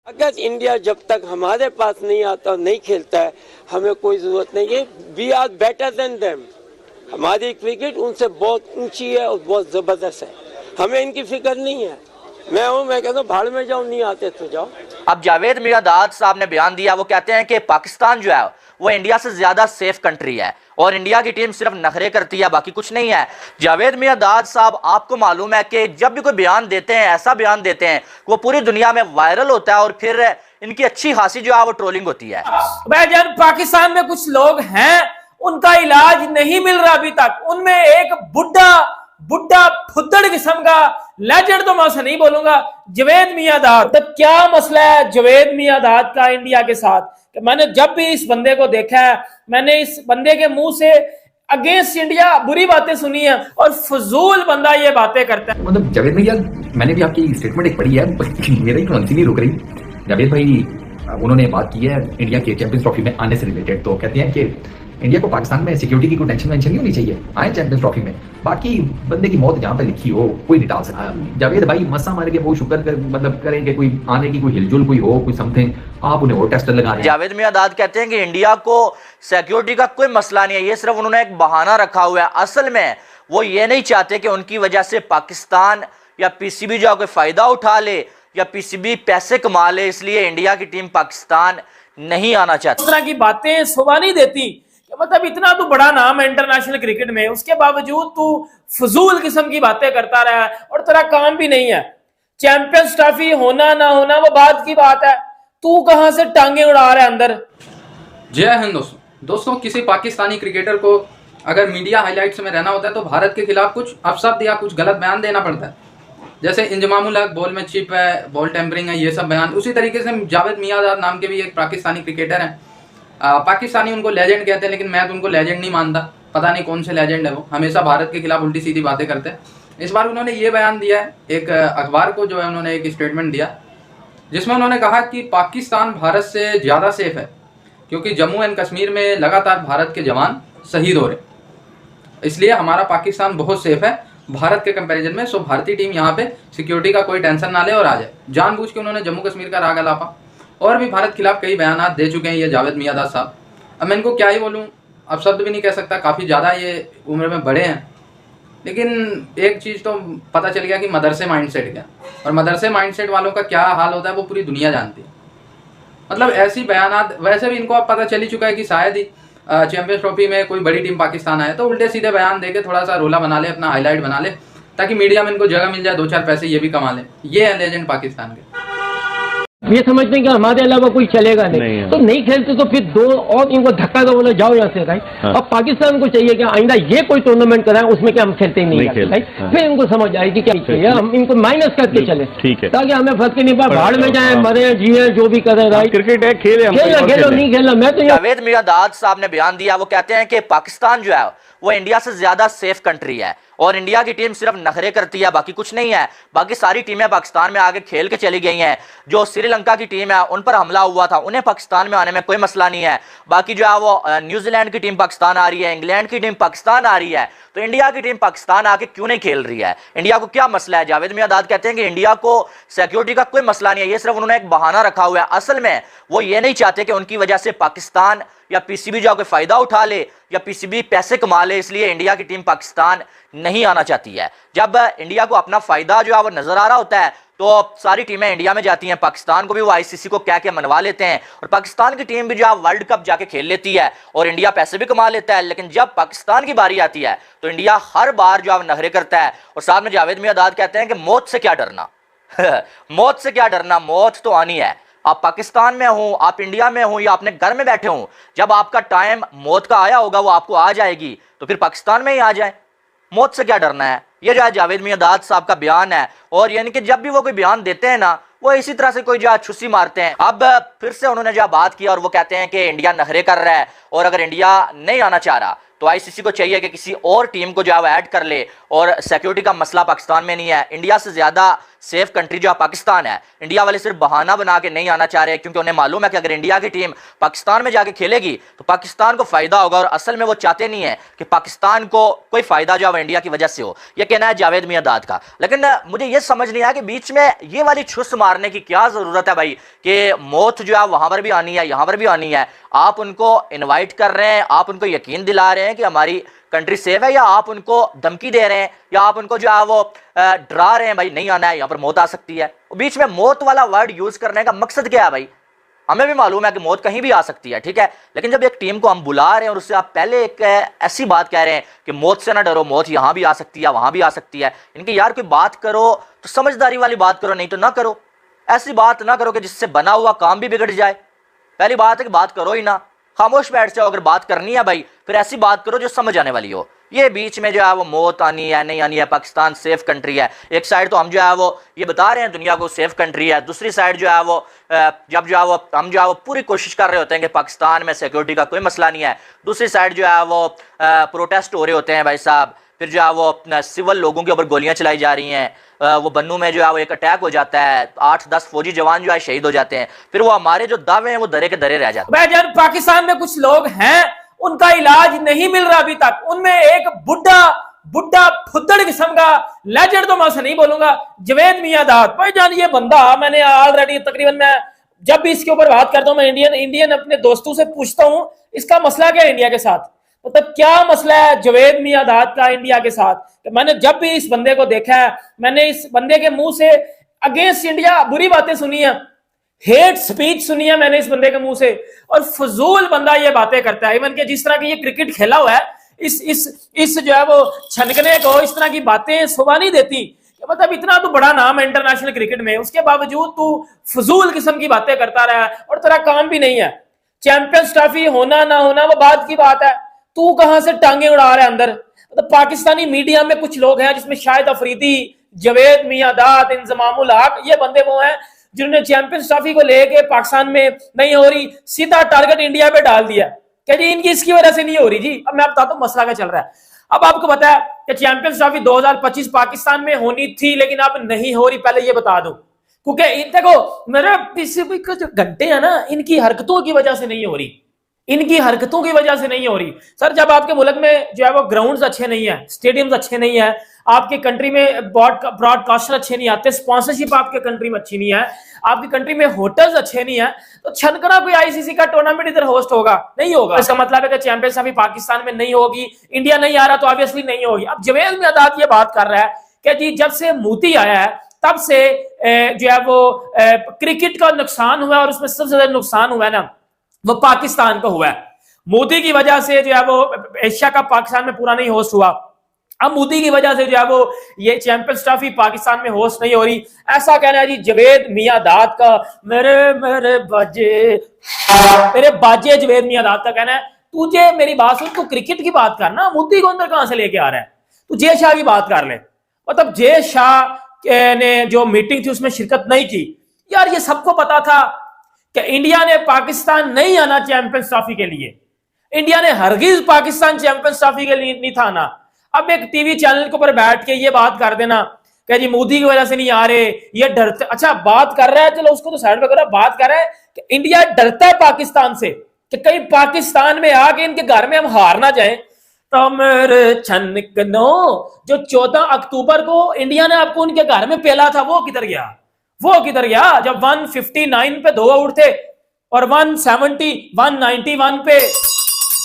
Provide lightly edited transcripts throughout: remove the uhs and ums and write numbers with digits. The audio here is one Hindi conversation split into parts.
अगर इंडिया जब तक हमारे पास नहीं आता और नहीं खेलता है, हमें कोई जरूरत नहीं है। We are better than them. हमारी क्रिकेट उनसे बहुत ऊंची है और बहुत जबरदस्त है। हमें इनकी फिक्र नहीं है। मैं कहता हूँ भाड़ में जाओ, नहीं आते तो जाओ। अब जावेद मियांदाद साहब ने बयान दिया, वो कहते हैं कि पाकिस्तान जो है वो इंडिया से ज्यादा सेफ कंट्री है और इंडिया की टीम सिर्फ नखरे करती है, बाकी कुछ नहीं है। जावेद मियांदाद साहब, आपको मालूम है कि जब भी कोई बयान देते हैं, ऐसा बयान देते हैं वो पूरी दुनिया में वायरल होता है और फिर इनकी अच्छी खासी जो है वो ट्रोलिंग होती है। भाईजान, पाकिस्तान में कुछ लोग हैं, उनका इलाज नहीं मिल रहा अभी तक। उनमें एक बुड्ढा फुद्दड़ किस्म का लेजेंड, तो मैं उसे नहीं बोलूंगा, जावेद मियांदाद। तो क्या मसला है जावेद मियांदाद का इंडिया के साथ? कि मैंने जब भी इस बंदे को देखा है, मैंने इस बंदे के मुंह से अगेंस्ट इंडिया बुरी बातें सुनी है और फजूल बंदा ये बातें करता है। मतलब जावेद भैया, मैंने भी आपकी स्टेटमेंट एक पढ़ी है, मेरा ही कौन सी नहीं रुक रही। जावेद भाई उन्होंने बात की है इंडिया के चैंपियंस ट्रॉफी में आने से रिलेटेड, तो कहते हैं कि इंडिया को पाकिस्तान में सिक्योरिटी की कोई टेंशन वेंशन नहीं होनी चाहिए, आए चैंपियंस ट्रॉफी में, बाकी बंदे की मौत जहाँ पे लिखी हो कोई नहीं टाल सकता। जावेद भाई मसा मार के वो शुक्र कर, मतलब करें कि कोई आने की कोई हिलजुल कोई हो, कोई समथिंग, आप उन्हें और टेस्ट लगा रहे हैं। जावेद मियांदाद कहते हैं कि इंडिया को सिक्योरिटी का कोई मसला नहीं है, ये सिर्फ उन्होंने एक बहाना रखा हुआ है। असल में वो ये नहीं चाहते कि उनकी वजह से पाकिस्तान या पीसीबी जो कोई फायदा उठा ले या पीसीबी पैसे कमा ले, इसलिए इंडिया की टीम पाकिस्तान नहीं आना चाहती। इस तरह की बातें शोभा नहीं देती। मतलब इतना तो बड़ा नाम है इंटरनेशनल क्रिकेट में, उसके बावजूद तू फजूल किस्म की बातें करता रहा है और तेरा काम भी नहीं है। चैंपियंस ट्रॉफी होना ना होना वो बात की बात है, तू कहां से टांगे उड़ा रहा है अंदर। जय हिंद दोस्तों, किसी पाकिस्तानी क्रिकेटर को अगर मीडिया हाइलाइट्स में रहना होता है तो भारत के खिलाफ कुछ अपशब्द या कुछ गलत बयान देना पड़ता है, जैसे इंजमामुल हक बॉल में चिप है, बॉल टेम्परिंग है, ये सब बयान। उसी तरीके से जावेद मियांदाद नाम के भी एक पाकिस्तानी क्रिकेटर हैं। पाकिस्तानी उनको लेजेंड कहते हैं, लेकिन मैं तो उनको लेजेंड नहीं मानता। पता नहीं कौन से लेजेंड है वो, हमेशा भारत के खिलाफ उल्टी सीधी बातें करते हैं। इस बार उन्होंने ये बयान दिया है, एक अखबार को जो है उन्होंने एक स्टेटमेंट दिया जिसमें उन्होंने कहा कि पाकिस्तान भारत से ज़्यादा सेफ है क्योंकि जम्मू एंड कश्मीर में लगातार भारत के जवान शहीद हो रहे, इसलिए हमारा पाकिस्तान बहुत सेफ है भारत के कंपैरिजन में। सो भारतीय टीम यहाँ पे सिक्योरिटी का कोई टेंशन ना ले और आ जाए। जानबूझ के उन्होंने जम्मू कश्मीर का राग अलापा और भी भारत खिलाफ कई बयान दे चुके हैं ये जावेद मियांदाद साहब। अब मैं इनको क्या ही बोलूँ, अब शब्द भी नहीं कह सकता, काफ़ी ज़्यादा ये उम्र में बड़े हैं। लेकिन एक चीज़ तो पता चल गया कि मदरसे माइंडसेट क्या, और मदरसे माइंडसेट वालों का क्या हाल होता है वो पूरी दुनिया जानती है। मतलब ऐसी बयानात, वैसे भी इनको अब पता चल ही चुका है कि शायद ही चैंपियंस ट्रॉफी में कोई बड़ी टीम पाकिस्तान आए तो उल्टे सीधे बयान देके थोड़ा सा रोला बना ले, अपना हाईलाइट बना ले, ताकि मीडिया में इनको जगह मिल जाए, दो चार पैसे ये भी कमा ले। ये है लेजेंड पाकिस्तान के। ये समझते हैं कि हमारे अलावा कोई चलेगा नहीं, तो नहीं खेलते तो फिर दो और इनको धक्का दो, बोले जाओ यहाँ से भाई। अब पाकिस्तान को चाहिए कि आइंदा ये कोई टूर्नामेंट कराएं उसमें कि हम खेलते ही नहीं भाई। फिर इनको समझ आएगी क्या चाहिए, हम इनको माइनस करके चले, ठीक है, ताकि हमें फर्क नहीं पड़ा, भाड़ में जाए, मरे जिए जो भी करें भाई। क्रिकेट है, खेलो नहीं खेलना। मैं तो जावेद मियांदाद साहब ने बयान दिया, वो कहते हैं कि पाकिस्तान जो है वो इंडिया से ज्यादा सेफ कंट्री है और इंडिया की टीम सिर्फ नखरे करती है, बाकी कुछ नहीं है। बाकी सारी टीमें पाकिस्तान में आगे खेल के चली गई हैं। जो श्रीलंका की टीम है उन पर हमला हुआ था, उन्हें पाकिस्तान में आने में कोई मसला नहीं है। बाकी जो है वो न्यूजीलैंड की टीम पाकिस्तान आ रही है, इंग्लैंड की टीम पाकिस्तान आ रही है, तो इंडिया की टीम पाकिस्तान आके क्यों नहीं खेल रही है? इंडिया को क्या मसला है? जावेद मियांदाद कहते हैं कि इंडिया को सिक्योरिटी का कोई मसला नहीं है, ये सिर्फ उन्होंने एक बहाना रखा हुआ है। असल में वो ये नहीं चाहते कि उनकी वजह से पाकिस्तान या पीसीबी जो कोई फायदा उठा ले या पीसीबी पैसे कमा ले, इसलिए इंडिया की टीम पाकिस्तान नहीं आना चाहती है। जब इंडिया को अपना फायदा जो है वो नजर आ रहा होता है तो सारी टीमें इंडिया में जाती हैं, पाकिस्तान को भी वो आईसीसी को कह के मनवा लेते हैं और पाकिस्तान की टीम भी जो है वर्ल्ड कप जाके खेल लेती है और इंडिया पैसे भी कमा लेता है। लेकिन जब पाकिस्तान की बारी आती है तो इंडिया हर बार जो है नखरे करता है। और साथ में जावेद मियांदाद कहते हैं कि मौत से क्या डरना मौत से क्या डरना, मौत तो आनी है। आप पाकिस्तान में हो, आप इंडिया में हो या अपने घर में बैठे हो, जब आपका टाइम मौत का आया होगा वो आपको आ जाएगी, तो फिर पाकिस्तान में ही आ जाए, मौत से क्या डरना है। ये जो है जावेद मियांदाद साहब का बयान है। और यानी कि जब भी वो कोई बयान देते हैं ना, वो इसी तरह से कोई जो छुस्सी मारते हैं। अब फिर से उन्होंने जो बात की और वो कहते हैं कि इंडिया नखरे कर रहा है और अगर इंडिया नहीं आना चाह रहा तो आईसीसी को चाहिए कि किसी और टीम को जो है ऐड कर ले और सिक्योरिटी का मसला पाकिस्तान में नहीं है। इंडिया से ज़्यादा सेफ कंट्री जो पाकिस्तान है। इंडिया वाले सिर्फ बहाना बना के नहीं आना चाह रहे, क्योंकि उन्हें मालूम है कि अगर इंडिया की टीम पाकिस्तान में जाके खेलेगी तो पाकिस्तान को फायदा होगा, और असल में वो चाहते नहीं है कि पाकिस्तान को कोई फायदा जो है इंडिया की वजह से हो। यह कहना है जावेद मियांदाद का। लेकिन मुझे यह समझ नहीं आया कि बीच में ये वाली छुस मारने की क्या जरूरत है भाई, कि मौत जो है वहां पर भी आनी है, यहां पर भी आनी है। आप उनको इनवाइट कर रहे हैं, आप उनको यकीन दिला रहे हैं कि हमारी कंट्री सेफ है, या आप उनको धमकी दे रहे हैं, या आप उनको जो है वो डरा रहे हैं भाई नहीं आना है, यहाँ पर मौत आ सकती है। बीच में मौत वाला वर्ड यूज करने का मकसद क्या है भाई? हमें भी मालूम है कि मौत कहीं भी आ सकती है, ठीक है, लेकिन जब एक टीम को हम बुला रहे हैं और उससे आप पहले एक ऐसी बात कह रहे हैं कि मौत से ना डरो, मौत यहाँ भी आ सकती है, वहां भी आ सकती है। इनकी यार कोई बात करो तो समझदारी वाली बात करो, नहीं तो ना करो। ऐसी बात ना करो कि जिससे बना हुआ काम भी बिगड़ जाए। पहली बात है कि बात करो ही ना, खामोश बैठ जाओ। अगर बात करनी है भाई फिर ऐसी बात करो जो समझ आने वाली हो। ये बीच में जो है वो मौत आनी है नहीं आनी है, पाकिस्तान सेफ कंट्री है। एक साइड तो हम जो है वो ये बता रहे हैं दुनिया को सेफ कंट्री है, दूसरी साइड जो है वो जब जो है वो हम जो है वो पूरी कोशिश कर रहे होते हैं कि पाकिस्तान में सिक्योरिटी का कोई मसला नहीं है, दूसरी साइड जो है वो प्रोटेस्ट हो रहे होते हैं भाई साहब। फिर जो है वो सिविल लोगों के ऊपर गोलियां चलाई जा रही हैं। वो बन्नू में जो है वो एक अटैक हो जाता है, 8-10 फौजी जवान जो है शहीद हो जाते हैं। फिर वो हमारे जो दावे हैं वो दरे के दरे रह जाते हैं। भाईजान, पाकिस्तान में कुछ लोग हैं उनका इलाज नहीं मिल रहा अभी तक। उनमें एक बुढ़ा फुद्दड़ किस्म का लेजेंड, तो मैं उसे नहीं बोलूंगा, जावेद मियांदाद। भाईजान ये बंदा, मैंने ऑलरेडी तकरीबन मैं जब भी इसके ऊपर बात करता हूं, मैं इंडियन अपने दोस्तों से पूछता हूं इसका मसला क्या है इंडिया के साथ, मतलब क्या मसला है जावेद मियांदाद का इंडिया के साथ। तो मैंने जब भी इस बंदे को देखा है, मैंने इस बंदे के मुंह से अगेंस्ट इंडिया बुरी बातें सुनी है, हेट स्पीच सुनी है मैंने इस बंदे के मुंह से, और फजूल बंदा ये बातें करता है। इवन के जिस तरह की ये क्रिकेट खेला हुआ है, इस जो है वो छनकने को, इस तरह की बातें शोभा नहीं देती। मतलब इतना तो बड़ा नाम है इंटरनेशनल क्रिकेट में, उसके बावजूद तू फजूल किस्म की बातें करता रहा है और तेरा काम भी नहीं है। चैंपियंस ट्रॉफी होना ना होना वो बात की बात है, तू कहां से टांगे उड़ा रहा है अंदर। मतलब पाकिस्तानी मीडिया में कुछ लोग हैं जिसमें शाहिद अफरीदी, जावेद मियांदाद, इंजमामुल हक, ये बंदे वो हैं जिन्होंने चैंपियंस ट्रॉफी को लेके पाकिस्तान में नहीं हो रही, सीधा टारगेट इंडिया पे डाल दिया कि जी इनकी इसकी वजह से नहीं हो रही। जी अब मैं बताता हूं मसला क्या चल रहा है। अब आपको पता है कि चैंपियंस ट्रॉफी 2025 पाकिस्तान में होनी थी, लेकिन अब नहीं हो रही, पहले ये बता दो, क्योंकि देखो मेरे पीछे जो घंटे हैं ना, इनकी हरकतों की वजह से नहीं हो रही, इनकी हरकतों की वजह से नहीं हो रही। सर जब आपके मुल्क में जो है वो ग्राउंड्स अच्छे नहीं है, स्टेडियम्स अच्छे नहीं है, आपकी कंट्री में ब्रॉडकास्टर अच्छे नहीं आते, स्पॉन्सरशिप आपके कंट्री में अच्छी नहीं है, आपकी कंट्री में होटल्स अच्छे नहीं है, तो छनकना कोई आईसीसी का टूर्नामेंट इधर होस्ट होगा नहीं होगा। इसका मतलब है कि चैंपियंस ट्रॉफी पाकिस्तान में नहीं होगी, इंडिया नहीं आ रहा तो ऑब्वियसली नहीं होगी। अब जावेद मियांदाद ये बात कर रहा है कि जी जब से मोदी आया है तब से जो है वो क्रिकेट का नुकसान हुआ, और उसमें सबसे ज्यादा नुकसान हुआ है ना वो पाकिस्तान को हुआ है। मोदी की वजह से जो है वो एशिया कप पाकिस्तान में पूरा नहीं होस्ट हुआ। अब मोदी की वजह से जो है वो ये चैंपियंस ट्रॉफी पाकिस्तान में होस्ट नहीं हो रही, ऐसा कहना है जी जावेद मियांदाद का। मेरे बाजे जावेद मियांदाद का कहना है। तुझे मेरी बात सुन, तू क्रिकेट की बात कर ना, मोदी को अंदर कहां से लेके आ रहा है? तू जय शाह की बात कर ले। मतलब जय शाह ने जो मीटिंग थी उसमें शिरकत नहीं की। यार ये सबको पता था कि इंडिया ने पाकिस्तान नहीं आना चैंपियंस ट्रॉफी के लिए, इंडिया ने हरगिज पाकिस्तान चैंपियंस ट्रॉफी के लिए नहीं था आना। अब एक टीवी चैनल के ऊपर बैठ के ये बात कर देना कि जी मोदी की वजह से नहीं आ रहे, ये डरते, अच्छा बात कर रहा है, चलो उसको तो साइड में करो, बात कर रहा है कि इंडिया डरता है पाकिस्तान से कि कहीं पाकिस्तान में आके इनके घर में हम हार ना जाए। तो मेरे छनकनो, जो 14 अक्टूबर को इंडिया ने आपको उनके घर में पेला था, वो किधर गया? वो किधर गया जब 159 पे 2 आउट थे और 191 पे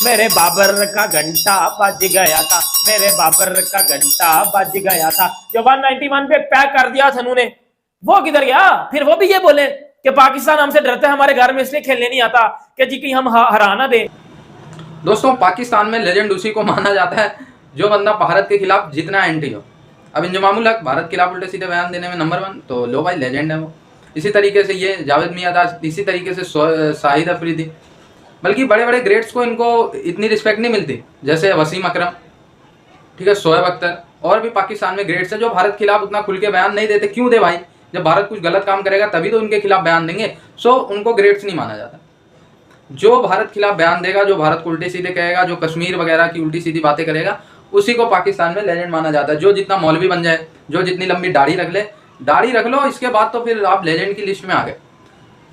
मेरे बाबर का घंटा बज गया था, मेरे बाबर का घंटा बज गया था, जो 191 पे पैक कर दिया था उन्होंने, वो किधर गया? फिर वो भी ये बोले कि पाकिस्तान हमसे डरता है, हमारे घर में इसलिए खेलने नहीं आता कि जी कि हम हरा ना दे। दोस्तों पाकिस्तान में लेजेंड उसी को माना जाता है जो बंदा भारत के खिलाफ जितना एंटी हो। अब इंजमामुल हक भारत के खिलाफ उल्टे सीधे बयान देने में नंबर 1, तो लो भाई लेजेंड है वो। इसी तरीके से ये जावेद मियांदाद, इसी तरीके से शाहिद अफरीदी, बल्कि बड़े बड़े ग्रेड्स को इनको इतनी रिस्पेक्ट नहीं मिलती, जैसे वसीम अकरम, ठीक है, शोएब अख्तर, और भी पाकिस्तान में ग्रेड्स है जो भारत के खिलाफ उतना खुल के बयान नहीं देते। क्यों दे भाई? जब भारत कुछ गलत काम करेगा तभी तो उनके खिलाफ बयान देंगे। सो उनको ग्रेड्स नहीं माना जाता। जो भारत के खिलाफ बयान देगा, जो भारत को उल्टे सीधे कहेगा, जो कश्मीर वगैरह की उल्टी सीधी बातें करेगा, उसी को पाकिस्तान में लेजेंड माना जाता है। जो जितना मौलवी बन जाए, जो जितनी लंबी दाढ़ी रख ले, दाढ़ी रख लो, इसके बाद तो फिर आप लेजेंड की लिस्ट में आ गए।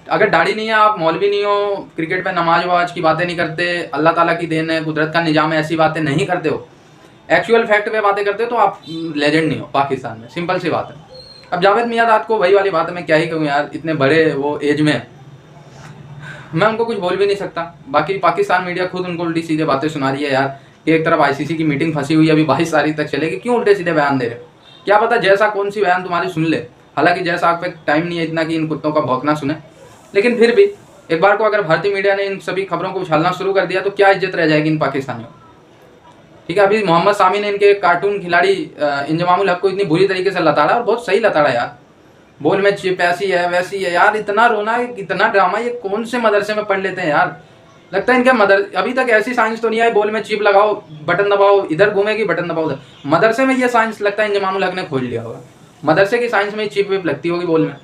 अगर दाढ़ी नहीं है, आप मौलवी नहीं हो, क्रिकेट पे नमाज वमाज की बातें नहीं करते, अल्लाह ताला की देन है, कुदरत का निजाम है, ऐसी बातें नहीं करते हो, एक्चुअल फैक्ट पे बातें करते हो, तो आप लेजेंड नहीं हो पाकिस्तान में। सिंपल सी बात है। अब जावेद मियांदाद को वही वाली बात है, मैं क्या ही कहूँ यार, इतने बड़े वो एज में मैं उनको कुछ बोल भी नहीं सकता। बाकी पाकिस्तान मीडिया खुद उनको उल्टी सीधे बातें सुना रही है यार कि एक तरफ आईसीसी की मीटिंग फंसी हुई है, अभी 22 तारीख तक चलेगी, क्यों उल्टे सीधे बयान दे रहे हो? क्या पता जैसा कौन सी बयान तुम्हारी सुन ले। हालांकि जैसा आप पे टाइम नहीं है इतना कि इन कुत्तों का भौंकना सुने, लेकिन फिर भी एक बार को अगर भारतीय मीडिया ने इन सभी खबरों को उछालना शुरू कर दिया तो क्या इज्जत रह जाएगी इन पाकिस्तानियों। ठीक है, अभी मोहम्मद सामी ने इनके कार्टून खिलाड़ी इंजमामुल हक को इतनी बुरी तरीके से लताड़ा, और बहुत सही लताड़ा यार। बॉल में चिप ऐसी है वैसी है यार, इतना रोना, इतना ड्रामा, ये कौन से मदरसे में पढ़ लेते हैं यार। लगता है इनके अभी तक ऐसी साइंस तो नहीं आई, बॉल में चिप लगाओ, बटन दबाओ, इधर घूमेगी, बटन दबाओ उधर। मदरसे में ये साइंस लगता है इंजमामुल हक ने खोज लिया होगा। मदरसे की साइंस में चिप विप लगती होगी बॉल में।